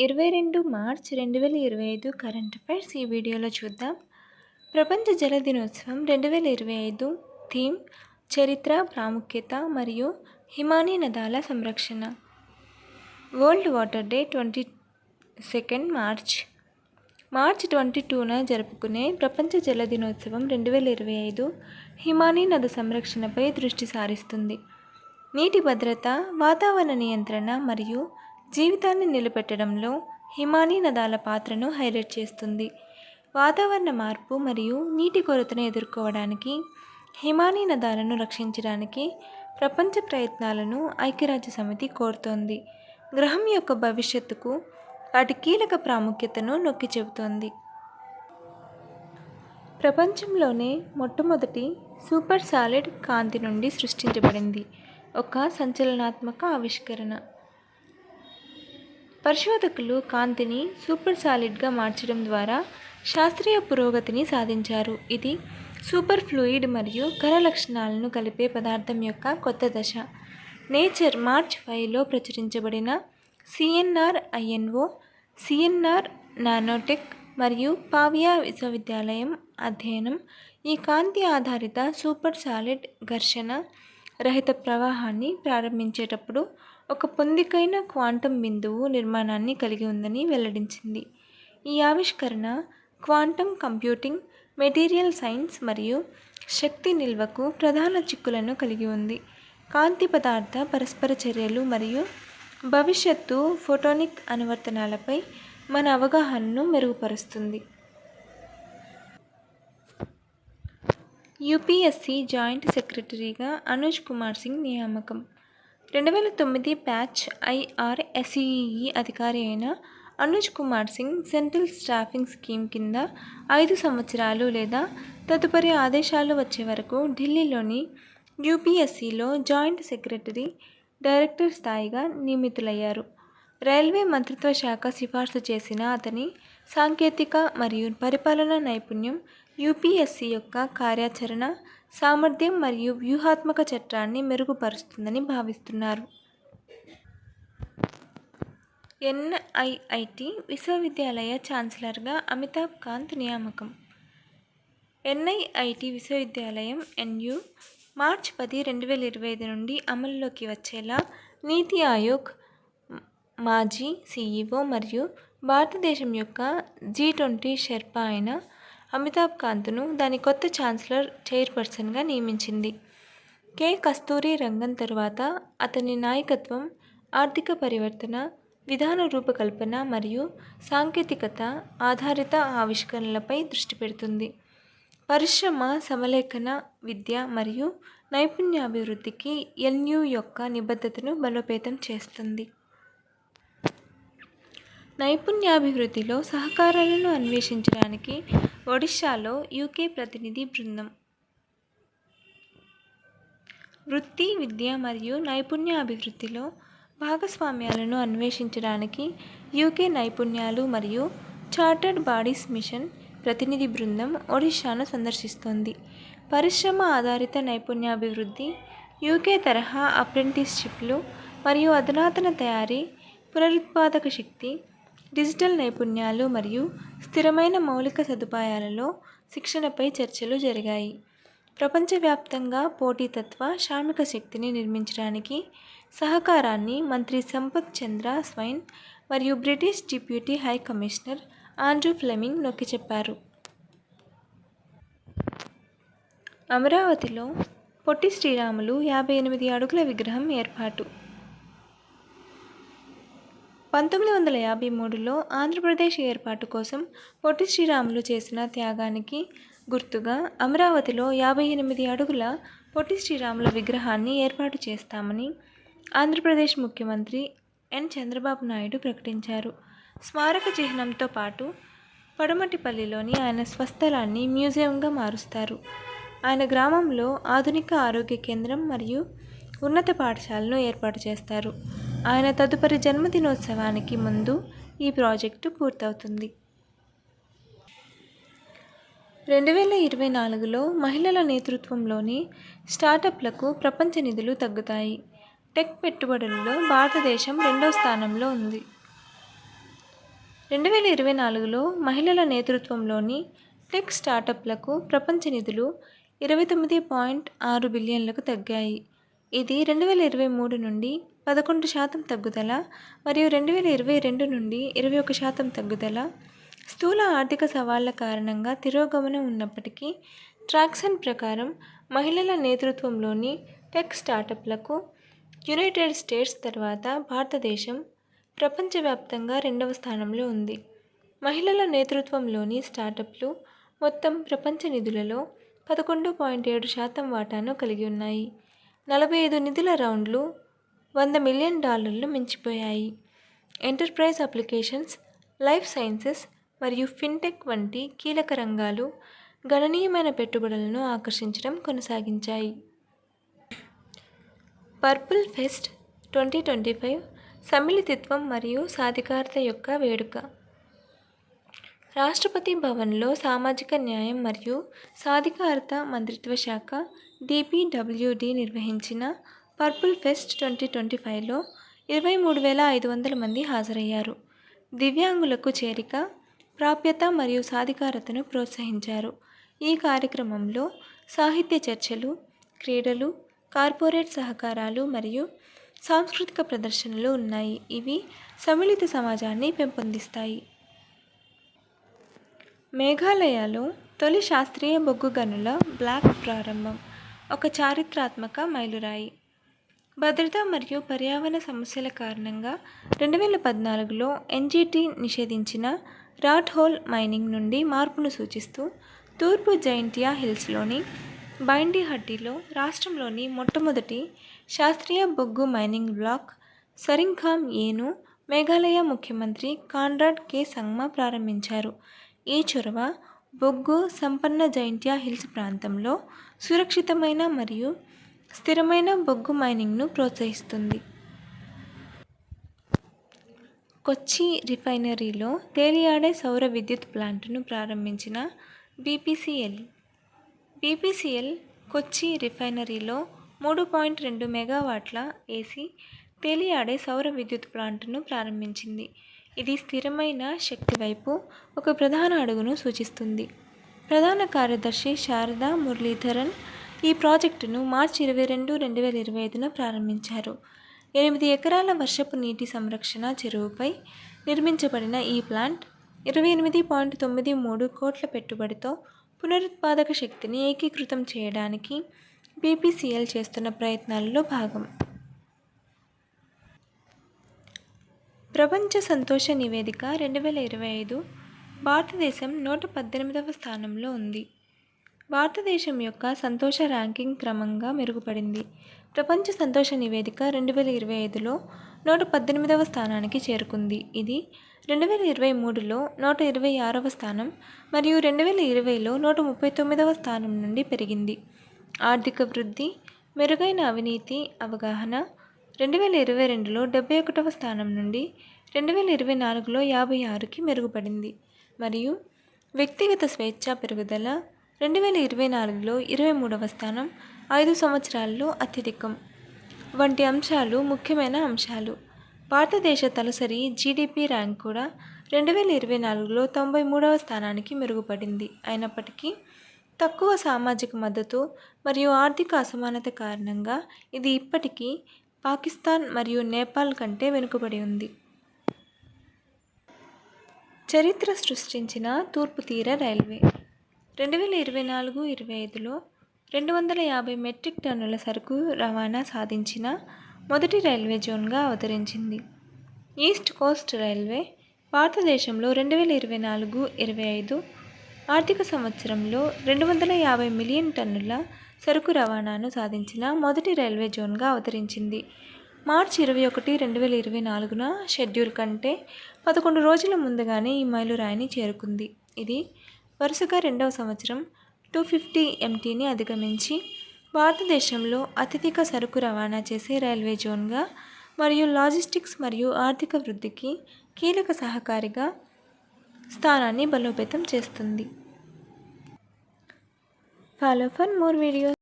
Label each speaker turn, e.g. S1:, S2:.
S1: 22 March 2025 current affairs ఈ వీడియోలో చూద్దాం. ప్రపంచ జల దినోత్సవం 2025 థీమ్ చరిత్ర, ప్రాముఖ్యత మరియు హిమానీ నదాల సంరక్షణ. వరల్డ్ వాటర్ డే 22 మార్చ్ 22న జరుపుకునే ప్రపంచ జల దినోత్సవం 2025 హిమానీ నది సంరక్షణపై దృష్టి సారిస్తుంది. నీటి భద్రత, వాతావరణ నియంత్రణ మరియు జీవితాన్ని నిలబెట్టడంలో హిమానీ నదాల పాత్రను హైలైట్ చేస్తుంది. వాతావరణ మార్పు మరియు నీటి కొరతను ఎదుర్కోవడానికి హిమానీ నదాలను రక్షించడానికి ప్రపంచ ప్రయత్నాలను ఐక్యరాజ్యసమితి కోరుతోంది. గ్రహం యొక్క భవిష్యత్తుకు వాటి కీలక ప్రాముఖ్యతను నొక్కి చెబుతోంది. ప్రపంచంలోనే మొట్టమొదటి సూపర్ సాలిడ్ కాంతి నుండి సృష్టించబడింది ఒక సంచలనాత్మక ఆవిష్కరణ. పరిశోధకులు కాంతిని సూపర్ సాలిడ్గా మార్చడం ద్వారా శాస్త్రీయ పురోగతిని సాధించారు. ఇది సూపర్ ఫ్లూయిడ్ మరియు ఘన లక్షణాలను కలిపే పదార్థం యొక్క కొత్త దశ. నేచర్ మార్చ్ 5లో ప్రచురించబడిన CNR-INO, CNR నానోటెక్ మరియు పావియా విశ్వవిద్యాలయం అధ్యయనం ఈ కాంతి ఆధారిత సూపర్ సాలిడ్ ఘర్షణ రహిత ప్రవాహాన్ని ప్రారంభించేటప్పుడు ఒక పొందికైన క్వాంటం బిందువు నిర్మాణాన్ని కలిగి ఉందని వెల్లడించింది. ఈ ఆవిష్కరణ క్వాంటం కంప్యూటింగ్, మెటీరియల్ సైన్స్ మరియు శక్తి నిల్వకు ప్రధాన చిక్కులను కలిగి ఉంది. కాంతి పదార్థ పరస్పర చర్యలు మరియు భవిష్యత్తు ఫోటోనిక్ అనువర్తనాలపై మన అవగాహనను మెరుగుపరుస్తుంది. UPSC జాయింట్ సెక్రటరీగా అనుజ్ కుమార్ సింగ్ నియామకం. 2009 బ్యాచ్ IRSCE అధికారి అయిన Anuj Kumar Singh central staffing scheme కింద 5 సంవత్సరాలు లేదా తదుపరి ఆదేశాలు వచ్చే వరకు ఢిల్లీలోని UPSCలో జాయింట్ సెక్రటరీ, డైరెక్టర్ స్థాయిగా నియమితులయ్యారు. రైల్వే మంత్రిత్వ శాఖ సిఫార్సు చేసిన అతని సాంకేతిక మరియు పరిపాలనా నైపుణ్యం UPSC యొక్క కార్యాచరణ సామర్థ్యం మరియు వ్యూహాత్మక చట్టాన్ని మెరుగుపరుస్తుందని భావిస్తున్నారు. NIIT విశ్వవిద్యాలయ ఛాన్సలర్గా అమితాబ్ కాంత్ నియామకం. NIIT విశ్వవిద్యాలయం NU మార్చ్ 10, 2025 నుండి అమలులోకి వచ్చేలా నీతి ఆయోగ్ మాజీ CEO మరియు భారతదేశం యొక్క G20 షెర్పా అయిన అమితాబ్ కాంత్ను దాని కొత్త ఛాన్సలర్ చైర్పర్సన్గా నియమించింది. K. కస్తూరి రంగన్ తరువాత అతని నాయకత్వం ఆర్థిక పరివర్తన, విధాన రూపకల్పన మరియు సాంకేతికత ఆధారిత ఆవిష్కరణలపై దృష్టి పెడుతుంది. పరిశ్రమ సమలేఖన, విద్య మరియు నైపుణ్యాభివృద్ధికి NU యొక్క నిబద్ధతను బలోపేతం చేస్తుంది. నైపుణ్యాభివృద్ధిలో సహకారాలను అన్వేషించడానికి ఒడిషాలో UK ప్రతినిధి బృందం. వృత్తి, విద్య మరియు నైపుణ్యాభివృద్ధిలో భాగస్వామ్యాలను అన్వేషించడానికి UK నైపుణ్యాలు మరియు చార్టర్డ్ బాడీస్ మిషన్ ప్రతినిధి బృందం ఒడిషాను సందర్శిస్తోంది. పరిశ్రమ ఆధారిత నైపుణ్యాభివృద్ధి, UK తరహా అప్రెంటిస్షిప్లు మరియు అధునాతన తయారీ, పునరుత్పాదక శక్తి, డిజిటల్ నైపుణ్యాలు మరియు స్థిరమైన మౌలిక సదుపాయాలలో శిక్షణపై చర్చలు జరిగాయి. ప్రపంచవ్యాప్తంగా పోటీతత్వ శ్రామిక శక్తిని నిర్మించడానికి సహకారాన్ని మంత్రి సంపత్ చంద్ర స్వైన్ మరియు British deputy high commissioner Andrew Fleming నొక్కి చెప్పారు. అమరావతిలో పొట్టి శ్రీరాములు 58 అడుగుల విగ్రహం ఏర్పాటు. 1953లో ఆంధ్రప్రదేశ్ ఏర్పాటు కోసం పొట్టి శ్రీరాములు చేసిన త్యాగానికి గుర్తుగా అమరావతిలో 58 అడుగుల పొట్టి శ్రీరాముల విగ్రహాన్ని ఏర్పాటు చేస్తామని ఆంధ్రప్రదేశ్ ముఖ్యమంత్రి ఎన్ చంద్రబాబు నాయుడు ప్రకటించారు. స్మారక చిహ్నంతో పాటు పడమటిపల్లిలోని ఆయన స్వస్థలాన్ని మ్యూజియంగా మారుస్తారు. ఆయన గ్రామంలో ఆధునిక ఆరోగ్య కేంద్రం మరియు ఉన్నత పాఠశాలను ఏర్పాటు చేస్తారు. ఆయన తదుపరి జన్మదినోత్సవానికి ముందు ఈ ప్రాజెక్టు పూర్తవుతుంది. 2024లో మహిళల నేతృత్వంలోని స్టార్టప్లకు ప్రపంచ నిధులు తగ్గుతాయి. టెక్ పెట్టుబడులలో భారతదేశం 2వ స్థానంలో ఉంది. 2024లో మహిళల నేతృత్వంలోని టెక్ స్టార్టప్లకు ప్రపంచ నిధులు 29.6 బిలియన్లకు తగ్గాయి. ఇది 2023 నుండి 11% తగ్గుదల మరియు 2022 నుండి 21% తగ్గుదల. స్థూల ఆర్థిక సవాళ్ల కారణంగా తిరోగమనం ఉన్నప్పటికీ ట్రాక్సన్ ప్రకారం మహిళల నేతృత్వంలోని టెక్ స్టార్టప్లకు యునైటెడ్ స్టేట్స్ తర్వాత భారతదేశం ప్రపంచవ్యాప్తంగా 2వ స్థానంలో ఉంది. మహిళల నేతృత్వంలోని స్టార్టప్లు మొత్తం ప్రపంచ నిధులలో 11.7% వాటాను కలిగి ఉన్నాయి. 45 నిధుల రౌండ్లు $100 మిలియన్ మించిపోయాయి. ఎంటర్ప్రైజ్ అప్లికేషన్స్, లైఫ్ సైన్సెస్ మరియు ఫిన్టెక్ వంటి కీలక రంగాలు గణనీయమైన పెట్టుబడులను ఆకర్షించడం కొనసాగించాయి. పర్పుల్ ఫెస్ట్ 2025 సమ్మిళితత్వం మరియు సాధికారత యొక్క వేడుక. రాష్ట్రపతి భవన్లో సామాజిక న్యాయం మరియు సాధికారత మంత్రిత్వ శాఖ DPWD నిర్వహించిన పర్పుల్ ఫెస్ట్ 2025లో 23,500 మంది హాజరయ్యారు. దివ్యాంగులకు చేరిక, ప్రాప్యత మరియు సాధికారతను ప్రోత్సహించారు. ఈ కార్యక్రమంలో సాహిత్య చర్చలు, క్రీడలు, కార్పొరేట్ సహకారాలు మరియు సాంస్కృతిక ప్రదర్శనలు ఉన్నాయి. ఇవి సమ్మిళిత సమాజాన్ని పెంపొందిస్తాయి. మేఘాలయలో తొలి శాస్త్రీయ బొగ్గు గనుల బ్లాక్ ప్రారంభం ఒక చారిత్రాత్మక మైలురాయి. భద్రత మరియు పర్యావరణ సమస్యల కారణంగా 2014లో NGT నిషేధించిన రాట్ హోల్ మైనింగ్ నుండి మార్పును సూచిస్తూ తూర్పు జైంటియా హిల్స్లోని బైండిహట్టిలో రాష్ట్రంలోని మొట్టమొదటి శాస్త్రీయ బొగ్గు మైనింగ్ బ్లాక్ సరింఖామ్ ఏను మేఘాలయ ముఖ్యమంత్రి కాన్రాడ్ K. సంగ్మా ప్రారంభించారు. ఈ చొరవ బొగ్గు సంపన్న జైంటియా హిల్స్ ప్రాంతంలో సురక్షితమైన మరియు స్థిరమైన బొగ్గు మైనింగ్ను ప్రోత్సహిస్తుంది. కొచ్చి రిఫైనరీలో తేలియాడే సౌర విద్యుత్ ప్లాంటును ప్రారంభించిన BPCL. కొచ్చి రిఫైనరీలో 3.2 మెగావాట్ల AC తేలియాడే సౌర విద్యుత్ ప్లాంటును ప్రారంభించింది. ఇది స్థిరమైన శక్తి వైపు ఒక ప్రధాన అడుగును సూచిస్తుంది. ప్రధాన కార్యదర్శి శారదా మురళీధరన్ ఈ ప్రాజెక్టును మార్చి 22, 2025న ప్రారంభించారు. 8 ఎకరాల వర్షపు నీటి సంరక్షణ చెరువుపై నిర్మించబడిన ఈ ప్లాంట్ 28.93 కోట్ల పెట్టుబడితో పునరుత్పాదక శక్తిని ఏకీకృతం చేయడానికి BPCL చేస్తున్న ప్రయత్నాలలో భాగం. ప్రపంచ సంతోష నివేదిక 2025 భారతదేశం 118వ స్థానంలో ఉంది. భారతదేశం యొక్క సంతోష ర్యాంకింగ్ క్రమంగా మెరుగుపడింది. ప్రపంచ సంతోష నివేదిక 2025లో 118వ స్థానానికి చేరుకుంది. ఇది 2023లో 126వ స్థానం మరియు 2020లో 139వ స్థానం నుండి పెరిగింది. ఆర్థిక వృద్ధి, మెరుగైన అవినీతి అవగాహన 2022లో 71వ స్థానం నుండి 2024లో 56కి మెరుగుపడింది మరియు వ్యక్తిగత స్వేచ్ఛ పెరుగుదల 2024లో 23వ స్థానం, 5 సంవత్సరాల్లో అత్యధికం వంటి అంశాలు ముఖ్యమైన అంశాలు. భారతదేశ తలసరి GDP ర్యాంక్ కూడా 2024లో 93వ స్థానానికి మెరుగుపడింది. అయినప్పటికీ తక్కువ సామాజిక మద్దతు మరియు ఆర్థిక అసమానత కారణంగా ఇది ఇప్పటికీ పాకిస్తాన్ మరియు నేపాల్ కంటే వెనుకబడి ఉంది. చరిత్ర సృష్టించిన తూర్పు తీర రైల్వే 2024-25లో 250 మెట్రిక్ టన్నుల సరుకు రవాణా సాధించిన మొదటి రైల్వే జోన్గా అవతరించింది. ఈస్ట్ కోస్ట్ రైల్వే భారతదేశంలో 2024-25 ఆర్థిక సంవత్సరంలో 250 మిలియన్ టన్నుల సరుకు రవాణాను సాధించిన మొదటి రైల్వే జోన్గా అవతరించింది. మార్చి 21, 2024న షెడ్యూల్ కంటే 11 రోజుల ముందుగానే ఈ మైలురాయిని చేరుకుంది. ఇది వరుసగా 2వ సంవత్సరం 250 MTని అధిగమించి భారతదేశంలో అత్యధిక సరుకు రవాణా చేసే రైల్వే జోన్గా మరియు లాజిస్టిక్స్ మరియు ఆర్థిక వృద్ధికి కీలక సహకారిగా స్థానాన్ని బలోపేతం చేస్తుంది. Follow for more videos.